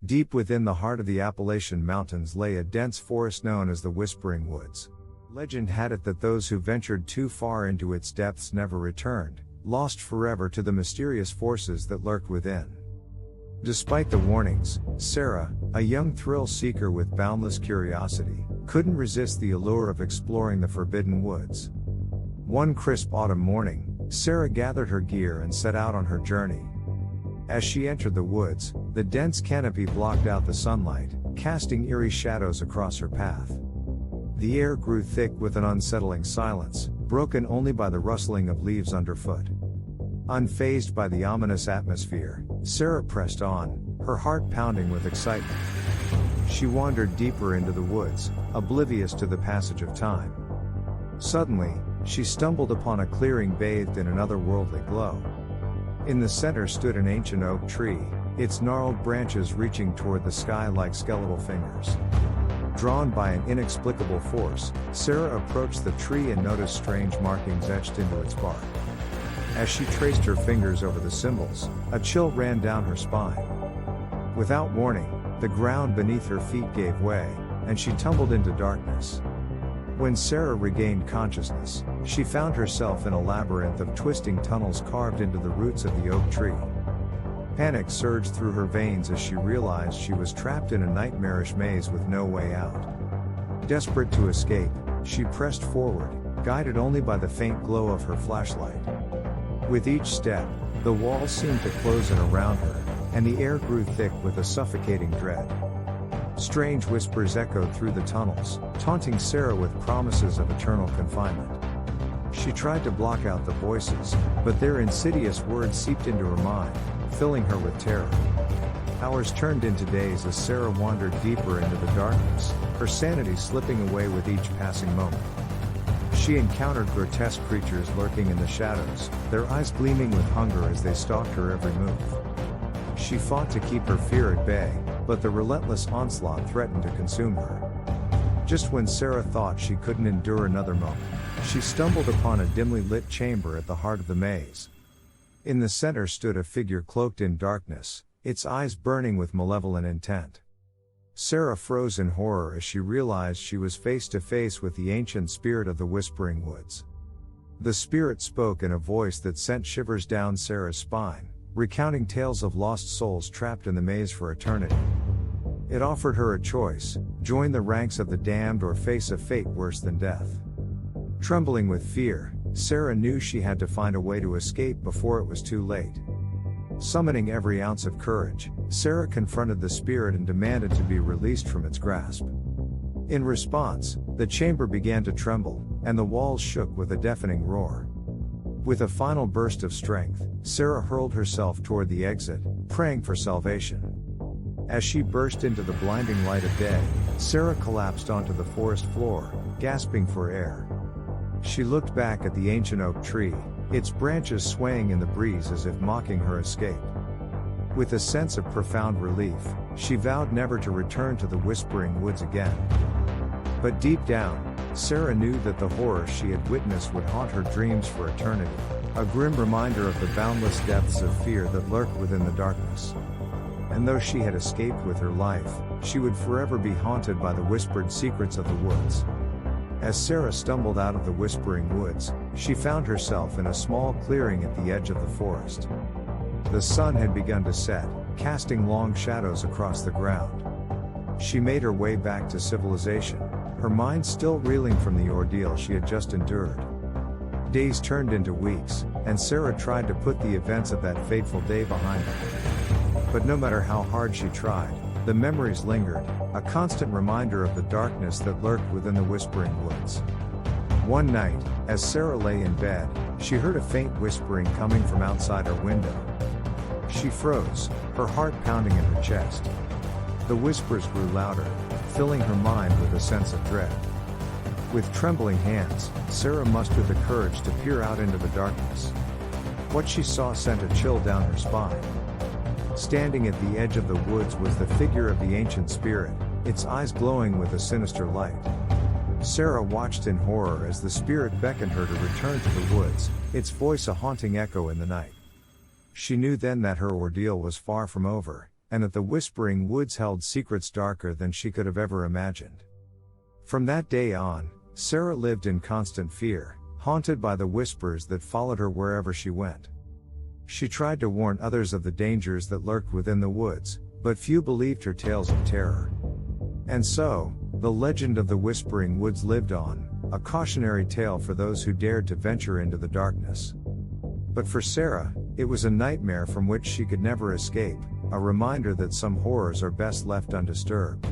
Deep within the heart of the Appalachian Mountains lay a dense forest known as the Whispering Woods. Legend had it that those who ventured too far into its depths never returned, lost forever to the mysterious forces that lurked within. Despite the warnings, Sarah, a young thrill-seeker with boundless curiosity, couldn't resist the allure of exploring the forbidden woods. One crisp autumn morning, Sarah gathered her gear and set out on her journey. As she entered the woods, the dense canopy blocked out the sunlight, casting eerie shadows across her path. The air grew thick with an unsettling silence, broken only by the rustling of leaves underfoot. Unfazed by the ominous atmosphere, Sarah pressed on, her heart pounding with excitement. She wandered deeper into the woods, oblivious to the passage of time. Suddenly, she stumbled upon a clearing bathed in an otherworldly glow. In the center stood an ancient oak tree, its gnarled branches reaching toward the sky like skeletal fingers. Drawn by an inexplicable force, Sarah approached the tree and noticed strange markings etched into its bark. As she traced her fingers over the symbols, a chill ran down her spine. Without warning, the ground beneath her feet gave way, and she tumbled into darkness. When Sarah regained consciousness, she found herself in a labyrinth of twisting tunnels carved into the roots of the oak tree. Panic surged through her veins as she realized she was trapped in a nightmarish maze with no way out. Desperate to escape, she pressed forward, guided only by the faint glow of her flashlight. With each step, the walls seemed to close in around her, and the air grew thick with a suffocating dread. Strange whispers echoed through the tunnels, taunting Sarah with promises of eternal confinement. She tried to block out the voices, but their insidious words seeped into her mind, filling her with terror. Hours turned into days as Sarah wandered deeper into the darkness, her sanity slipping away with each passing moment. She encountered grotesque creatures lurking in the shadows, their eyes gleaming with hunger as they stalked her every move. She fought to keep her fear at bay, but the relentless onslaught threatened to consume her. Just when Sarah thought she couldn't endure another moment, she stumbled upon a dimly lit chamber at the heart of the maze. In the center stood a figure cloaked in darkness, its eyes burning with malevolent intent. Sarah froze in horror as she realized she was face to face with the ancient spirit of the Whispering Woods. The spirit spoke in a voice that sent shivers down Sarah's spine, recounting tales of lost souls trapped in the maze for eternity. It offered her a choice: join the ranks of the damned or face a fate worse than death. Trembling with fear, Sarah knew she had to find a way to escape before it was too late. Summoning every ounce of courage, Sarah confronted the spirit and demanded to be released from its grasp. In response, the chamber began to tremble, and the walls shook with a deafening roar. With a final burst of strength, Sarah hurled herself toward the exit, praying for salvation. As she burst into the blinding light of day, Sarah collapsed onto the forest floor, gasping for air. She looked back at the ancient oak tree, its branches swaying in the breeze as if mocking her escape. With a sense of profound relief, she vowed never to return to the Whispering Woods again. But deep down, Sarah knew that the horror she had witnessed would haunt her dreams for eternity, a grim reminder of the boundless depths of fear that lurked within the darkness. And though she had escaped with her life, she would forever be haunted by the whispered secrets of the woods. As Sarah stumbled out of the Whispering Woods, she found herself in a small clearing at the edge of the forest. The sun had begun to set, casting long shadows across the ground. She made her way back to civilization, her mind still reeling from the ordeal she had just endured. Days turned into weeks, and Sarah tried to put the events of that fateful day behind her. But no matter how hard she tried, the memories lingered, a constant reminder of the darkness that lurked within the Whispering Woods. One night, as Sarah lay in bed, she heard a faint whispering coming from outside her window. She froze, her heart pounding in her chest. The whispers grew louder, filling her mind with a sense of dread. With trembling hands, Sarah mustered the courage to peer out into the darkness. What she saw sent a chill down her spine. Standing at the edge of the woods was the figure of the ancient spirit, its eyes glowing with a sinister light. Sarah watched in horror as the spirit beckoned her to return to the woods, its voice a haunting echo in the night. She knew then that her ordeal was far from over, and that the Whispering Woods held secrets darker than she could have ever imagined. From that day on, Sarah lived in constant fear, haunted by the whispers that followed her wherever she went. She tried to warn others of the dangers that lurked within the woods, but few believed her tales of terror. And so, the legend of the Whispering Woods lived on, a cautionary tale for those who dared to venture into the darkness. But for Sarah, it was a nightmare from which she could never escape, a reminder that some horrors are best left undisturbed.